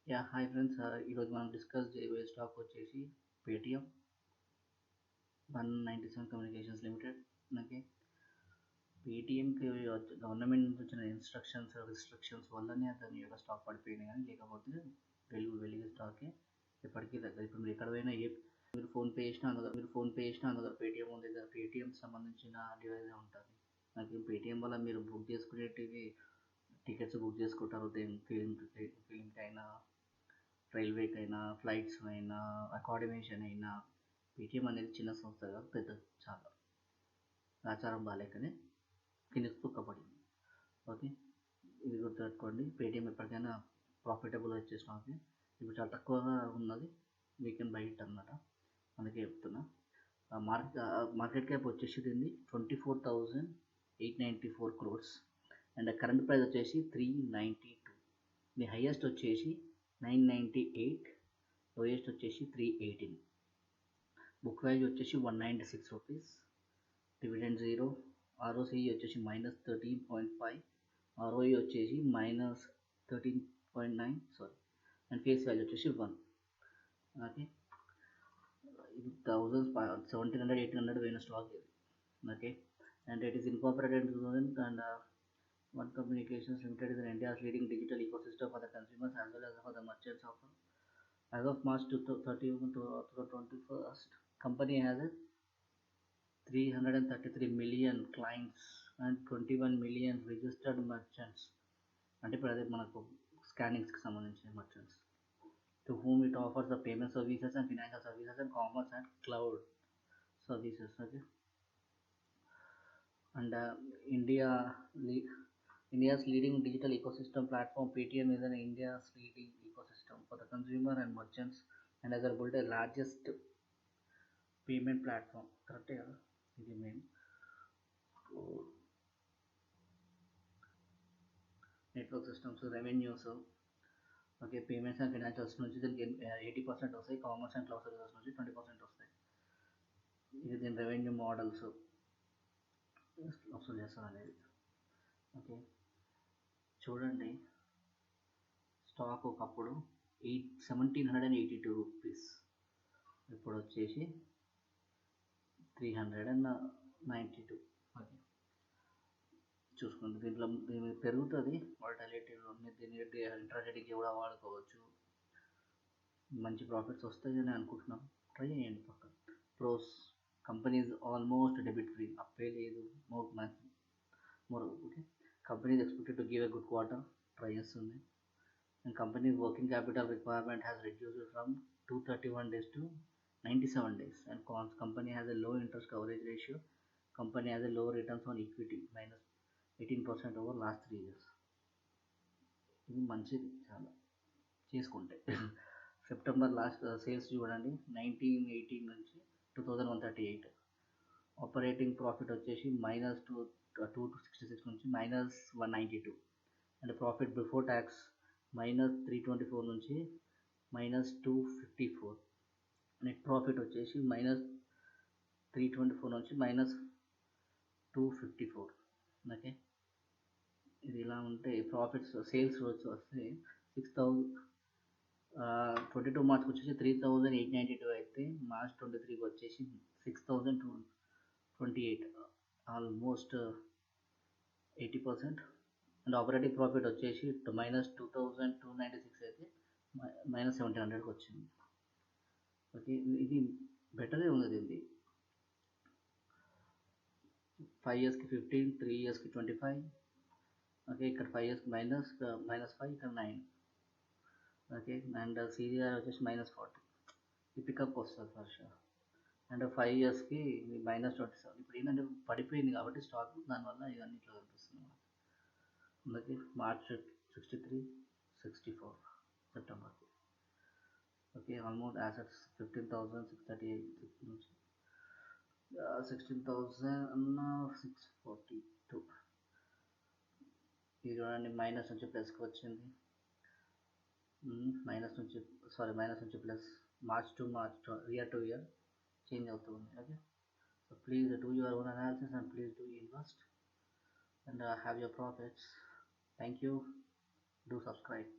Hi friends. ఈరోజు మనం discuss చేయబోయే స్టాక్ వచ్చేసి పేటిఎం 197 కమ్యూనికేషన్స్ లిమిటెడ్. ఓకే, పేటిఎంకి గవర్నమెంట్ నుంచి వచ్చిన రిస్ట్రిక్షన్స్ వల్లనే దాని యొక్క స్టాక్ పడిపోయింది, కానీ లేకపోతే వెలుగు స్టాకే ఎప్పటికీ దగ్గర. ఇప్పుడు మీరు ఎక్కడ పోయినా మీరు ఫోన్పే చేసినా అందులో పేటిఎం ఉంది కదా, పేటిఎం సంబంధించిన డివైస్ ఉంటుంది. నాకు పేటిఎం వల్ల మీరు బుక్ చేసుకునేటివి టికెట్స్ బుక్ చేసుకుంటారు, ఫిలింకి అయినా, రైల్వేకి అయినా, ఫ్లైట్స్ అయినా, అకామిడేషన్ అయినా. పేటిఎం అనేది చిన్న సంస్థ కాదు, పెద్ద, చాలా ఆచారం బాగాలేకనే కిందకి తొక్కబడింది. ఓకే, ఇది గుర్తుపెట్టుకోండి. పేటిఎం ఎప్పటికైనా ప్రాఫిటబుల్ వచ్చే స్టాక్. ఇప్పుడు చాలా తక్కువగా ఉన్నది, వీ కెన్ బై ఇట్ అన్నమాట. అందుకే చెప్తున్నా. మార్కెట్ క్యాప్ వచ్చేసి దీన్ని 24,894 crores అండ్ కరెంట్ ప్రైస్ వచ్చేసి 392. మీ హైయెస్ట్ వచ్చేసి 998, లోయెస్ట్ వచ్చేసి 318. బుక్ వాల్యూ వచ్చేసి 196 రూపీస్. డివిడెండ్ 0. ఆర్ఓసిఈ వచ్చేసి -13.5, ఆర్ఓఈ వచ్చేసి -13.9, సారీ, అండ్ ఫేస్ వాల్యూ వచ్చేసి 1. ఓకే, ఇది 1700-1800 పోయిన స్టాక్ ఇది. Okay, and it is incorporated in 2000, and One Communications Limited is India's leading digital ecosystem for the consumers as well as for the merchants. As of March 2021, company has 333 million clients and 21 million registered merchants. అంటే ఇప్పుడు అదే మనకు స్కానింగ్స్కి సంబంధించిన merchants to whom it offers the payment services and financial services and commerce and cloud services. Okay, and India's leading digital ecosystem platform, Paytm is India's leading ecosystem for the consumer and merchants, and has built the largest payment platform. Correct? This is main. Network systems, revenues, okay, payments and financials నుంచి 80% వస్తాయి, commerce and cloud services నుంచి 20% వస్తాయి. ఇది దీని revenue models observe చేస్తాను అనేది. Okay, చూడండి, stock ఒకప్పుడు 1782 రూపీస్, ఇప్పుడు వచ్చేసి 392. ఓకే, చూసుకోండి. దీని పెరుగుతుంది వాలటిలిటీలో. దీన్ని ఇంట్రాడేకి కూడా వాడుకోవచ్చు, మంచి ప్రాఫిట్స్ వస్తాయని అనుకుంటున్నాం. ట్రై చేయండి పక్క. ప్రోస్, కంపెనీ ఈజ్ ఆల్మోస్ట్ డెబిట్ ఫ్రీ, అప్పే లేదు, more. Okay, company is expected to give a good quarter, try చేస్తుంది. And company's working capital requirement has reduced from 231 days to 97 days, and company has a low interest coverage ratio. Company has a low returns on equity, -18% over last 3 years. ఇది మంచిది చాలా చేసుకుంటే. September last sales చూడండి, 1918 నుంచి 2138. Operating profit వచ్చేసి -266 నుంచి -192, and profit before tax -324 నుంచి -254. Net profit వచ్చేసి -324 నుంచి -254. ఓకే, ఇది ఇలా ఉంటే ప్రాఫిట్స్ సేల్స్ వస్తే 22 మార్చ్కి వచ్చేసి 3892 అయితే, మార్చ్ 23కి వచ్చేసి 6028, ఆల్మోస్ట్ 80%. అండ్ ఆపరేటింగ్ ప్రాఫిట్ వచ్చేసి -2296 అయితే -1700కి వచ్చింది. ఓకే, ఇది బెటరే ఉన్నది. ఇది 5 yearsకి 15, 3 yearsకి 25. ఓకే, ఇక్కడ 5 yearsకి -5, ఇక్కడ 9. ఓకే, అండ్ సిఆర్ వచ్చేసి -40. ఈ పికప్ వస్తుంది ఫస్ట్. అండ్ 5 yearsకి -27. ఇప్పుడు ఏంటంటే పడిపోయింది కాబట్టి స్టాక్, దానివల్ల ఇవన్నీ ఇట్లా కనిపిస్తుంది. అందుకే మార్చ్ 63, 64 సెప్టెంబర్కి. ఓకే, ఆల్మోస్ట్ యాసెట్స్ 15,638 నుంచి 16,642. ఇది చూడండి, మైనస్ నుంచి ప్లస్కి వచ్చింది. మైనస్ నుంచి plus, March to March, year to year change అవుతుంది. Okay, so please do your own analysis and please do invest and have your profits. Thank you. Do subscribe.